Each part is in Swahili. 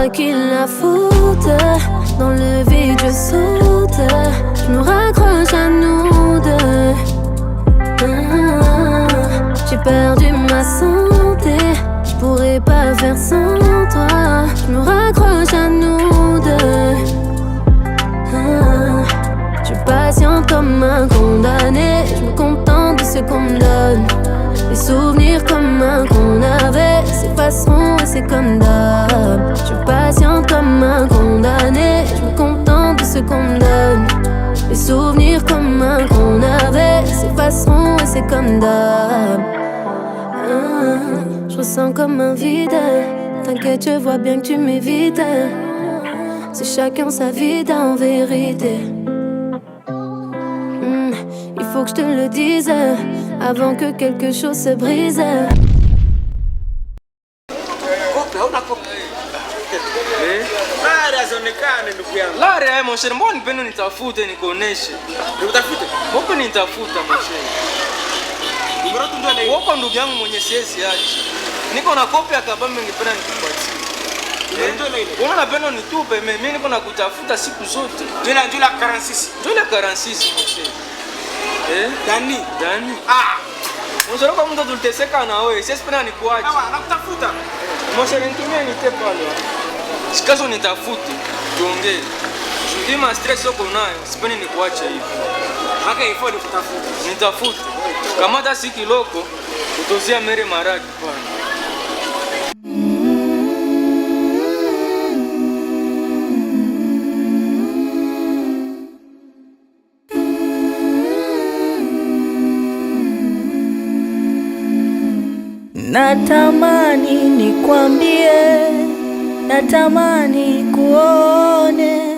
Qu'il la foute, dans le vide je saute, je me raccroche à nous deux. J'ai perdu ma santé, je pourrais pas faire sans toi. Je me raccroche à nous deux. Je suis patient comme un condamné, je me contente de ce qu'on me donne. Les souvenirs communs qu'on avait s'effaceront et c'est comme d'hab. Je suis patient comme un condamné, je me contente de ce qu'on me donne. Les souvenirs communs qu'on avait s'effaceront et c'est comme d'hab. Je ressens comme un vide, t'inquiète je vois bien que tu m'évites. C'est chacun sa vie en vérité. Il faut que je te le dise avant que quelque chose se brise. Lara mon cher, mbona nipende nitafute nikuoneshe. Nikutafute? Mbona nitafuta mon cher. Numero tu ndio ndio. Wako ndugu yangu mwenye siesi aje. Niko na kopi ya kabambe ningependa nikupatie. Ndio ile. Mbona unapenda nitupe mimi niko nakutafuta siku zote. Ndio la 46. Ndio la 46 mon cher. Dani. Monshere kwa mtu tuliteseka na wewe, sisi pena nikuache. Sawa, nakutafuta. Monshere nitumie nite pale. Sikazo nitafute, tuongee. Shukima stress uko nayo, sipeni nikuache hivi. Haka ifo nikutafuta. Nitafute. Kama hata si kiloko, utozia mere maragi pale. Natamani nikwambie, natamani kuone,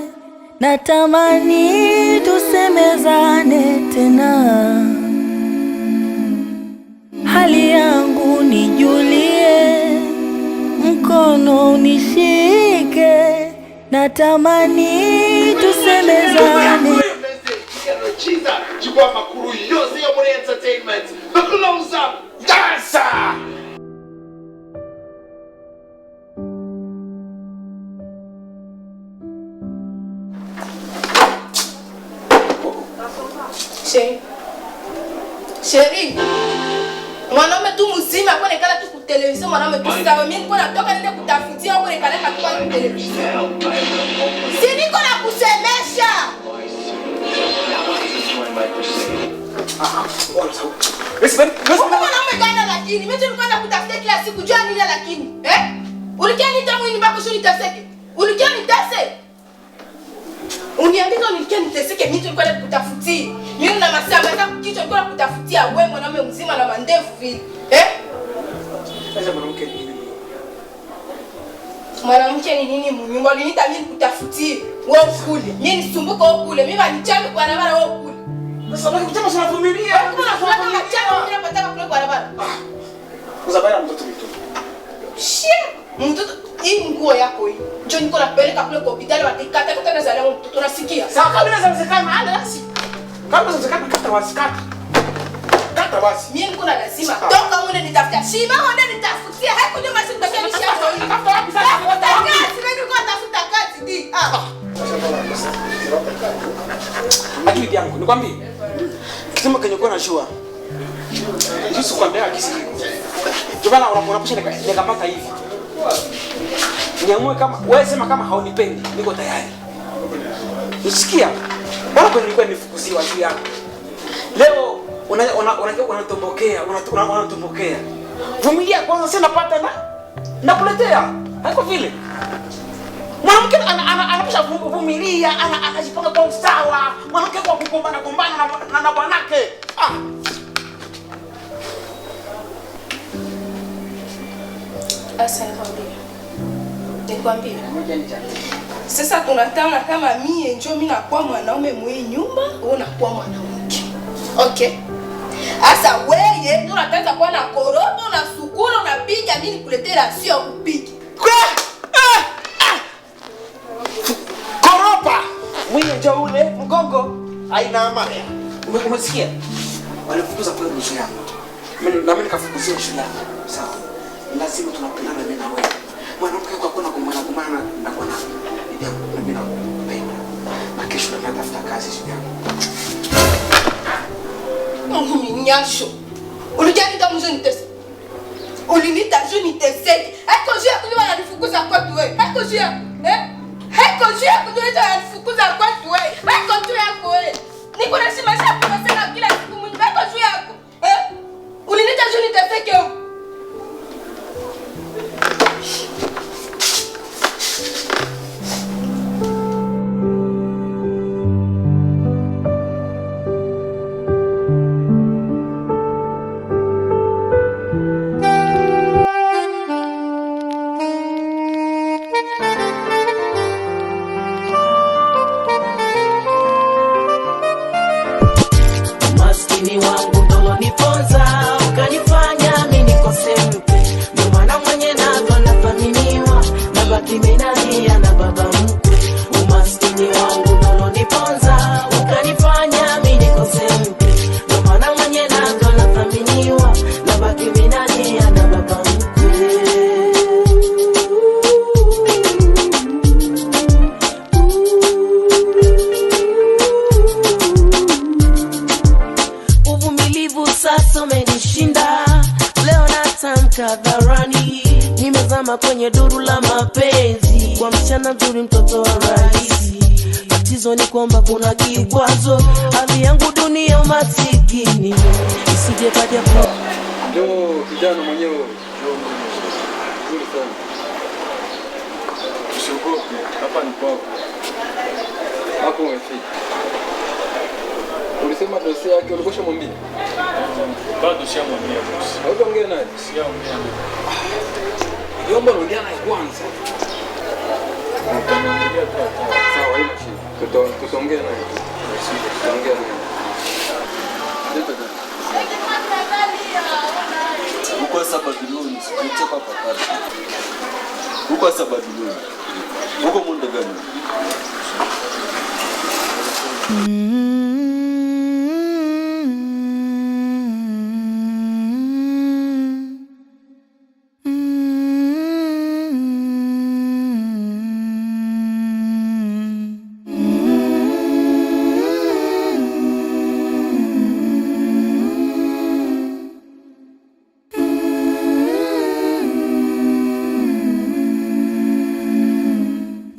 natamani tusemezane tena. Hali yangu nijulie, mkono unishike, natamani tusemezane. Chukua makuru yose ya Muri Entertainment. Close up. Dancer. Chérie, mwanaume tu mzima kwa nekala tu kutelevizio, mwanaume tu sawa. Mimi niko natoka nende kutafutia kwa nekala kwa kutelevizio. Si niko na kusemesha. Mwanaume gani lakini? Mimi nilikuwa nakutafutia kila siku jua nini lakini? Ulikia nitamu ni bako shuni tafseke. Ulikia nitase. Uniambia nilikia niteseke, mimi nilikuwa nakutafutia. Mimi na masamba za kichwa nilikuwa nakutafutia wewe mwanaume mzima na mandevu vile. Sasa mwanamke ni nini? Mwanamke ni nini mnyumba? Uliniita mimi nikutafutie. Wewe kule. Mimi nisumbuka wewe kule. Mimi anichame kwa barabara wewe kule. Sasa baki kutama sana familia. Kuna fulani kama chama mimi napataka kule kwa barabara. Uzabaya mtoto mtu. Mtoto hii nguo yako hii. Njoo niko napeleka kule kwa hospitali watikata kata na zaleo mtoto unasikia. Sawa kabla zawezekana basi. Kabla zawezekana kata wasikata. Kata basi. Mimi niko na lazima. Toka mune nitafutia. Shima honde nitafutia. Haiko ndio masi nitakia nishazo hii. Kata wapi sasa? Kazi mimi niko natafuta kazi di. Akili yangu nikwambie. Kisema kenye uko najua. Yesu kwambia akisiki. Jobana unapusha nikapata hivi. Niamue kama wewe sema kama haunipendi, niko tayari. Usikia? Bora kwa nilikuwa nifukuziwa juu yako. Leo unatombokea. Vumilia kwanza sasa napata nakuletea. Haiko vile. Mwanamke anapisha vumilia, anajipanga kwa usawa. Mwanamke kwa kugombana na bwanake. Asa nikwambie. Sasa tunataka kama mie njoo mimi nakuwa mwanaume mwenye nyumba, wewe unakuwa mwanamke. Okay? Asa wewe ndio unataka kuwa na korobo na sukuru unapiga mimi nikuletee rasio upige. Koropa. Mwenye njoo ule mgongo aina amaya. Umesikia? Walifukuza kwa shule yangu. Mimi nikafukuziwa shule yangu. Sawa. Lazima tunapendana mimi na wewe. mwanamke kwa kuna kumbana na kwa na mimi nakupenda. Na kesho natafuta kazi sio. Nyasho. Ulijani mzee nitese. Ulinita je nitese. Haiko jia kuliwa yanifukuza kwa tuwe. Haiko jia. Haiko jia kuliwa yanifukuza kwa tuwe. Haiko jia yako wewe. Niko na simasha kwa sana kila siku mwingi. Haiko jia yako. Ulinita je nitese keo. Kwenye duru la mapenzi kwa msichana mzuri, mtoto wa rais. Tatizo ni kwamba kuna kikwazo, hali yangu dunia umasikini isije kaja kwa ndio kijana mwenyewe nzuri sana. Usiogope, hapa ni kwako. Hapo umefika. Ulisema dosi yake ulikosha mwambia? Bado shamwambia boss. Hapo ongea naye. Sijaongea. Yomba ongea naye kwanza. Sawa, ina shida. Tutaongea naye. Tutaongea naye. Uko Sabaduluni, kutoka papati. Uko Sabaduluni. Uko muda gani?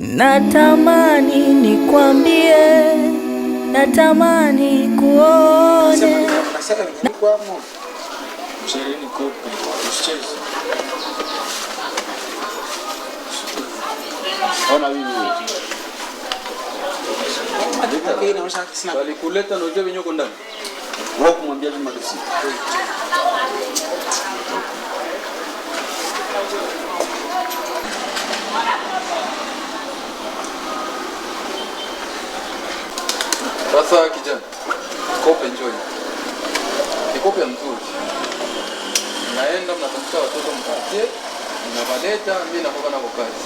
Natamani nikwambie, natamani kuone. Msharini kopi, usicheze. Ona mimi. Adika kile inaonyesha sina. Walikuleta na ujue nyoko ndani. Wao kumwambia Juma Dosi. Sasa kijana, kope enjoy. Ni kope mzuri. Naenda mnatafuta watoto mkatie, mnavaleta, mimi nakoka nako kazi.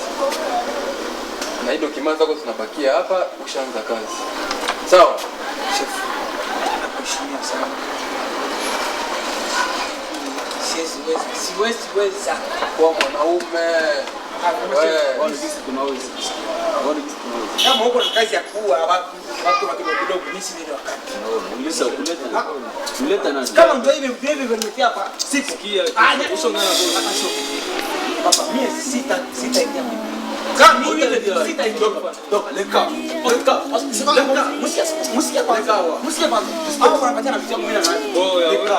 Na hilo kimaza zako zinabakia hapa, ushaanza kazi. Sawa? Chef. Nakushimia sana. Siwezi kwa mwanaume. Wale sisi tunaweza. Wale sisi tunaweza. Kama uko na kazi ya kuua watu kidogo nisi ndio wakati. Ulisa kuleta nani? Kama ndio hivi vimetia hapa. Sikia. Usongana bora. Papa, mimi sita ingia mimi. Kama mimi sita ingia. Toka leka. Musikia kwanza. Hapo wanapatia na vitu mimi na nani? Leka.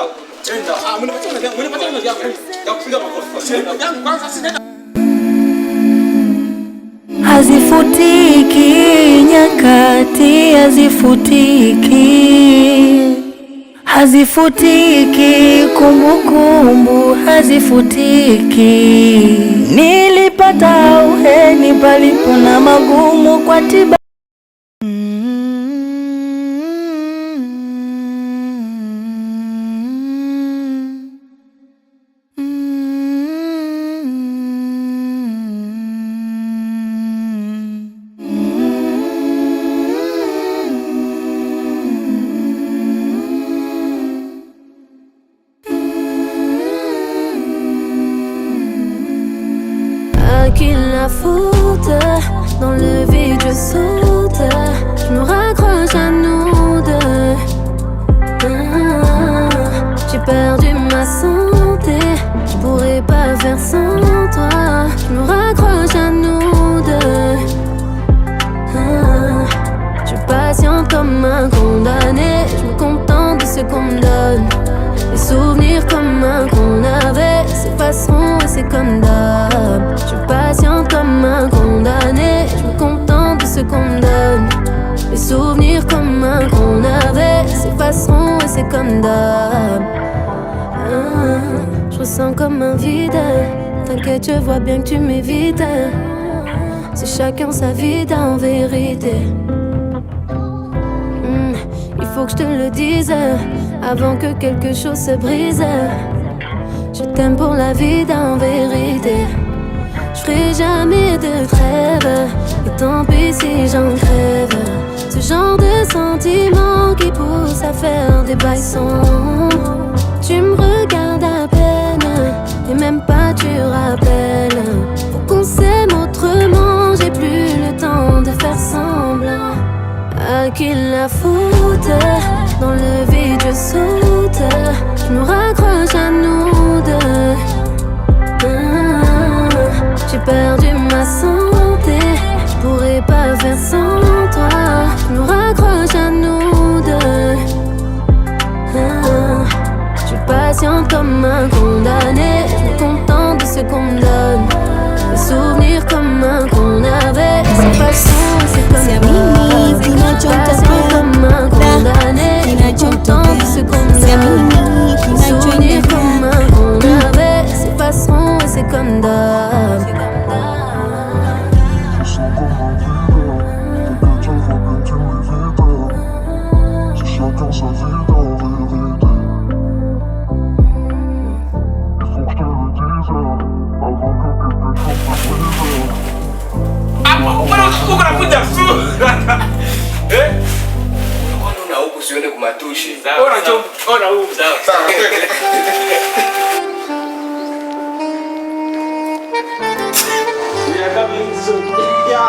Enda. Mnipatia na viatu. Ya kupiga makofi. Yangu kwanza sina. Hazifutiki nyakati, hazifutiki, hazifutiki kumbukumbu, hazifutiki. Nilipata uheni palipo na magumu kwa tiba. À qui la faute? Dans le vide je saute. Je me raccroche à nous deux. J'ai perdu ma santé, je pourrais pas faire sans toi. Je me raccroche à nous deux. Je patiente comme un condamné, je me contente de ce qu'on me donne. Les souvenirs communs qu'on avait s'effaceront et c'est comme d'hab. Je patiente comme un condamné, je me contente de ce qu'on me donne. Les souvenirs communs qu'on avait s'effaceront et c'est comme d'hab. Je ressens comme un vide. T'inquiète, je vois bien que tu m'évites. C'est chacun sa vie en vérité. Il faut que je te le dise avant que quelque chose se brise. Je t'aime pour la vie en vérité. Je ferai jamais de trêve, et tant pis si j'en crève. Ce genre de sentiment qui pousse à faire des bails sombres. Tu me regardes à peine, et même pas tu rappelles. Faut qu'on s'aime autrement, j'ai plus le temps de faire semblant. À qui la faute? Dans le vide je saute. Je me raccroche à nous deux. J'ai perdu ma santé, je pourrais pas faire sans toi. Je me raccroche à nous deux. Je suis patiente comme un condamné, je me contente de ce qu'on me donne. Les souvenirs communs qu'on avait, c'est pas son, c'est comme ça. Patiente comme un condamné, je me contente de ce qu'on me donne. Les souvenirs communs qu'on avait, c'est pas son, c'est comme d'hab. Chacun sa vie en vérité. Il faut que je te le dise avant que quelque chose se brise. Unakuja sura. Ona huku sione kumatushi. Ona huku. Sawa. Ya kama hizo. Ya.